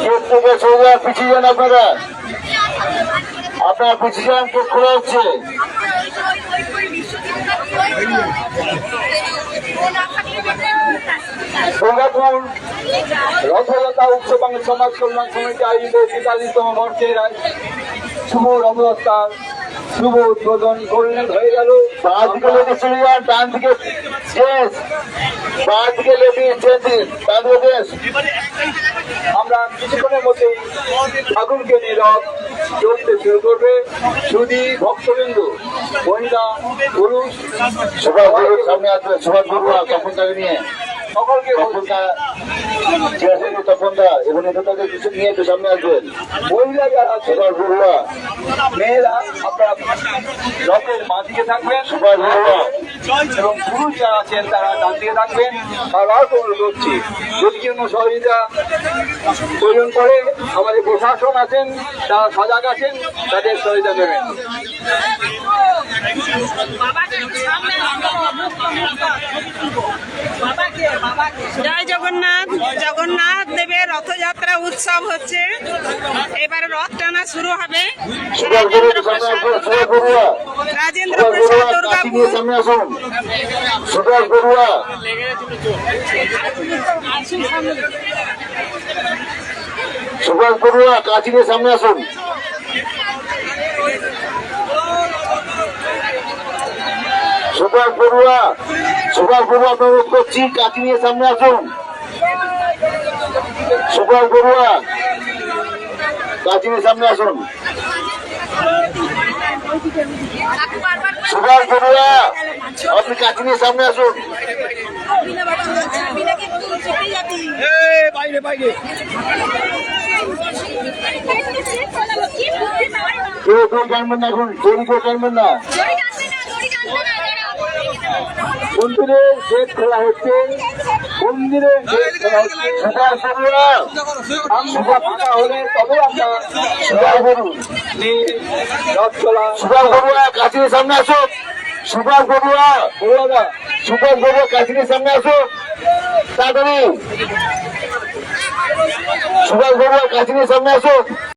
Gate থেকে সোজা পিছিয়ে যান আপনারা পিছিয়ে যান, গেট খোলা হচ্ছে। দুর্গাপুর রথযাত্রা উৎসব সমাজ কল্যাণ সমিতি আয়োজিত ৪৩তম বর্ষের শুভ রথযাত্রার শুভ উদ্বোধন করলেন হয়ে গেল। বাঁ দিকে লেডিস চলে যান, ডান দিকে জেন্টস, বাঁ দিকে লেডিস, ডান দিকে জেন্টস। আমরা কিছুক্ষণের মধ্যে ঠাকুরকে নিয়ে রথ চলতে শুরু করবে। শুধু ভক্তবিন্দু, মহিলা, পুরুষ, সুভাষ গুরুর সামনে আসবে। সুভাষ বড়ুয়া তখন তাকে নিয়ে সকলকে তপনদা এবং নেতাদের কিছু নিয়ে একটু সামনে আসবেন। মহিলা যারা সুভাষ বড়ুয়া, মেয়েরা আপনারা রথের বাঁ দিকে থাকবেন, সুভাষ বড়ুয়া, এবং পুরুষ যারা আছেন তারা ডান দিকে থাকবেন। আর অনুরোধ করছি, যদি কোনো সহযোগিতা প্রয়োজন করে আমাদের প্রশাসন আছেন, তারা সজাগ আছেন, তাদের সহযোগিতা দেবেন। জয় জগন্নাথ। জগন্নাথ দেবের রথযাত্রা উৎসব হচ্ছে, এবারে রথ টানা শুরু হবে। রাজেন্দ্র প্রসাদ দুর্গাপুর, সুভাষ বড়ুয়া, সুভাষ বড়ুয়া কাছি নিয়ে সামনে আসুন। সুভাষ বড়ুয়া, সুভাষ বড়ুয়া অনুরোধ করছি, কাছি নিয়ে সামনে আসুন। সুভাষ বড়ুয়া কাছি নিয়ে সামনে আসুন। সুভাষ বড়ুয়া আপনি কাছি নিয়ে সামনে আসুন। বাইরে বাইরে কেউ টানবেন না, এখন দড়ি কেউ টানবেন না। মন্দিরের গেট খোলা হচ্ছে, মন্দিরের গেট খোলা হচ্ছে। সুভাষ বড়ুয়া ফাঁকা হলে তবে আমরা সুভাষ বড়ুয়া কাছির সামনে আসুক। সুভাষ বড়ুয়া, সুভাষ বড়ুয়া কাছির সামনে আসুক তাড়াতাড়ি। সুভাষ বড়ুয়া কাছির সামনে আসুক।